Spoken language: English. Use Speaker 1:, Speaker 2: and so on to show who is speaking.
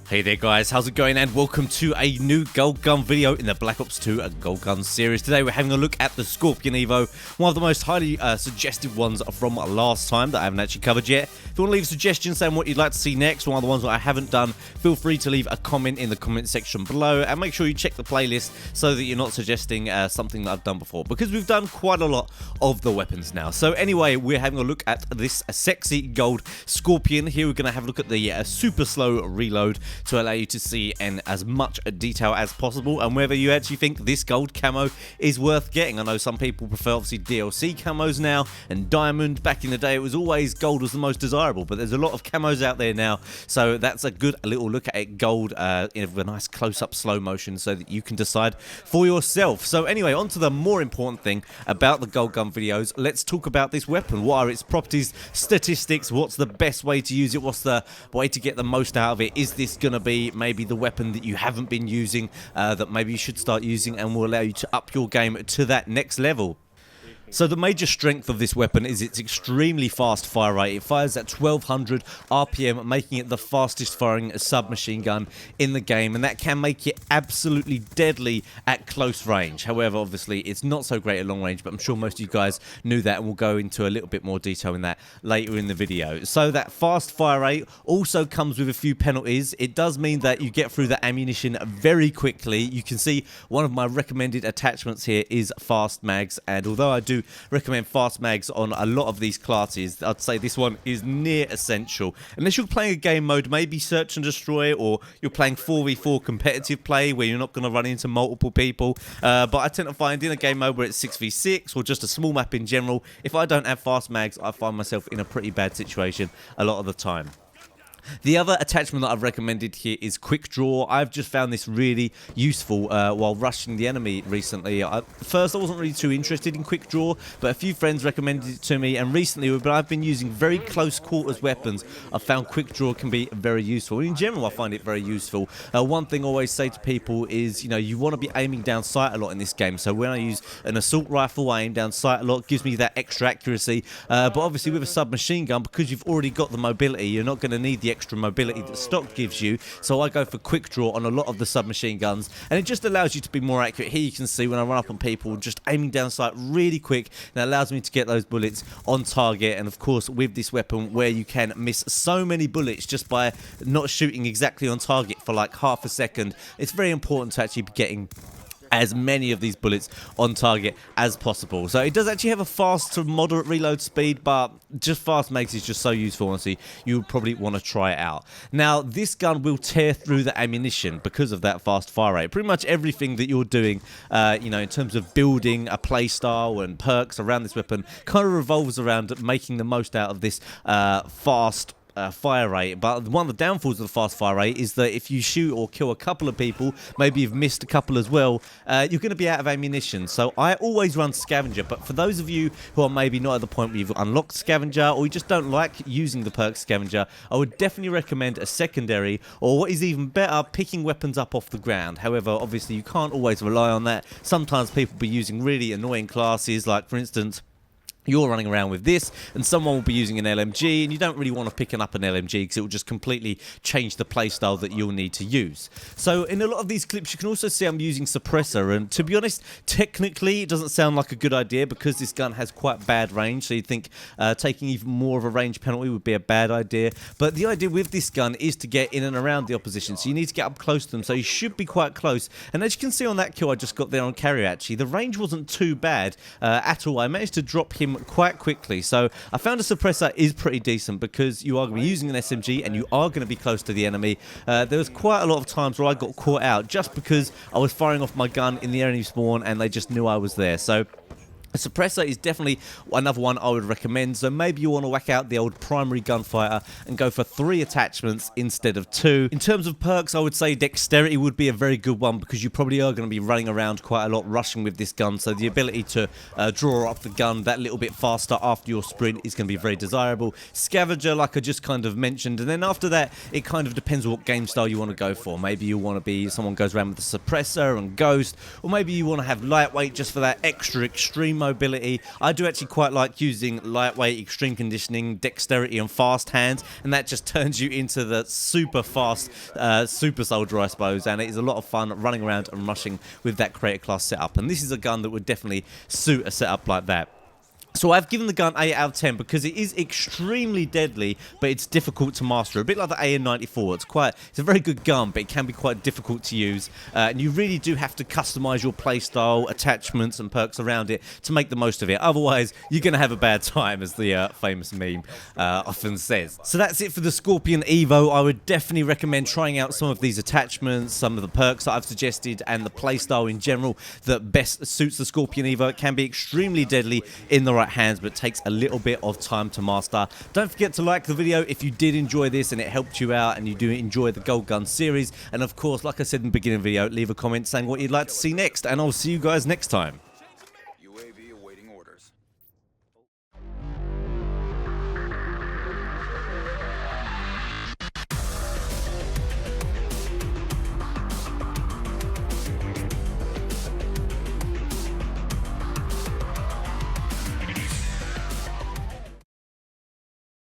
Speaker 1: Hey there guys, how's it going, and welcome to a new Gold Gun video in the Black Ops 2 Gold Gun series. Today we're having a look at the Scorpion Evo, one of the most highly suggested ones from last time that I haven't actually covered yet. If you want to leave a suggestion saying what you'd like to see next, one of the ones that I haven't done, feel free to leave a comment in the comment section below, and make sure you check the playlist so that you're not suggesting something that I've done before, because we've done quite a lot of the weapons now. So anyway, we're having a look at this sexy gold Scorpion. Here we're going to have a look at the super slow reload to allow you to see in as much detail as possible, and whether you actually think this gold camo is worth getting. I know some people prefer obviously DLC camos now, and diamond. Back in the day it was always gold was the most desirable, but there's a lot of camos out there now, so that's a good little look at it, gold in a nice close-up slow motion, so that you can decide for yourself. So anyway, on to the more important thing about the Gold Gun videos. Let's talk about this weapon. What are its properties, statistics, what's the best way to use it, what's the way to get the most out of it? Is this gonna be maybe the weapon that you haven't been using, that maybe you should start using, and will allow you to up your game to that next level? So the major strength of this weapon is its extremely fast fire rate. It fires at 1200 RPM, making it the fastest firing submachine gun in the game, and that can make it absolutely deadly at close range. However, obviously it's not so great at long range, but I'm sure most of you guys knew that, and we'll go into a little bit more detail in that later in the video. So that fast fire rate also comes with a few penalties. It does mean that you get through the ammunition very quickly. You can see one of my recommended attachments here is fast mags, and although I do recommend fast mags on a lot of these classes, I'd say this one is near essential. Unless you're playing a game mode, maybe search and destroy, or you're playing 4v4 competitive play where you're not going to run into multiple people. But I tend to find in a game mode where it's 6v6 or just a small map in general, if I don't have fast mags, I find myself in a pretty bad situation a lot of the time. The other attachment that I've recommended here is Quick Draw. I've just found this really useful while rushing the enemy recently. First, I wasn't really too interested in Quick Draw, but a few friends recommended it to me, and recently, when I've been using very close quarters weapons, I've found Quick Draw can be very useful. In general, I find it very useful. One thing I always say to people is, you know, you want to be aiming down sight a lot in this game. So when I use an assault rifle, I aim down sight a lot, gives me that extra accuracy. But obviously with a submachine gun, because you've already got the mobility, you're not going to need the extra mobility that stock gives you, so I go for Quick Draw on a lot of the submachine guns, and it just allows you to be more accurate. Here you can see when I run up on people, just aiming down sight really quick, and it allows me to get those bullets on target. And of course with this weapon, where you can miss so many bullets just by not shooting exactly on target for like half a second, it's very important to actually be getting as many of these bullets on target as possible. So it does actually have a fast to moderate reload speed, but just fast mags is just so useful. Honestly, you would probably want to try it out. Now this gun will tear through the ammunition because of that fast fire rate. Pretty much everything that you're doing, you know, in terms of building a play style and perks around this weapon kind of revolves around making the most out of this fast fire rate. But one of the downfalls of the fast fire rate is that if you shoot or kill a couple of people, maybe you've missed a couple as well, you're going to be out of ammunition. So I always run Scavenger, but for those of you who are maybe not at the point where you've unlocked Scavenger, or you just don't like using the perk Scavenger, I would definitely recommend a secondary, or what is even better, picking weapons up off the ground. However, obviously you can't always rely on that. Sometimes people will be using really annoying classes, like for instance, you're running around with this and someone will be using an LMG, and you don't really want to pick up an LMG because it will just completely change the playstyle that you'll need to use. So in a lot of these clips you can also see I'm using Suppressor, and to be honest, technically it doesn't sound like a good idea because this gun has quite bad range, so you'd think taking even more of a range penalty would be a bad idea. But the idea with this gun is to get in and around the opposition, so you need to get up close to them, so you should be quite close. And as you can see on that kill I just got there on carrier, actually the range wasn't too bad at all. I managed to drop him quite quickly, so I found a Suppressor is pretty decent because you are going to be using an SMG and you are going to be close to the enemy. There was quite a lot of times where I got caught out just because I was firing off my gun in the enemy spawn and they just knew I was there. So a Suppressor is definitely another one I would recommend. So maybe you want to whack out the old primary gunfighter and go for 3 attachments instead of 2. In terms of perks, I would say Dexterity would be a very good one because you probably are going to be running around quite a lot rushing with this gun. So the ability to draw up the gun that little bit faster after your sprint is going to be very desirable. Scavenger, like I just kind of mentioned. And then after that, it kind of depends on what game style you want to go for. Maybe you want to be someone goes around with the Suppressor and Ghost, or maybe you want to have lightweight just for that extra extreme mobility. I do actually quite like using lightweight, extreme conditioning, dexterity and fast hands, and that just turns you into the super fast super soldier, I suppose, and it is a lot of fun running around and rushing with that creator class setup, and this is a gun that would definitely suit a setup like that. So I've given the gun 8 out of 10 because it is extremely deadly, but it's difficult to master. A bit like the AN-94. It's a very good gun, but it can be quite difficult to use. And you really do have to customize your playstyle, attachments, and perks around it to make the most of it. Otherwise, you're going to have a bad time, as the famous meme often says. So that's it for the Skorpion Evo. I would definitely recommend trying out some of these attachments, some of the perks that I've suggested, and the playstyle in general that best suits the Skorpion Evo. It can be extremely deadly in the right hands, but it takes a little bit of time to master. Don't forget to like the video if you did enjoy this and it helped you out and you do enjoy the Gold Gun series, and of course, like I said in the beginning of the video, leave a comment saying what you'd like to see next, and I'll see you guys next time.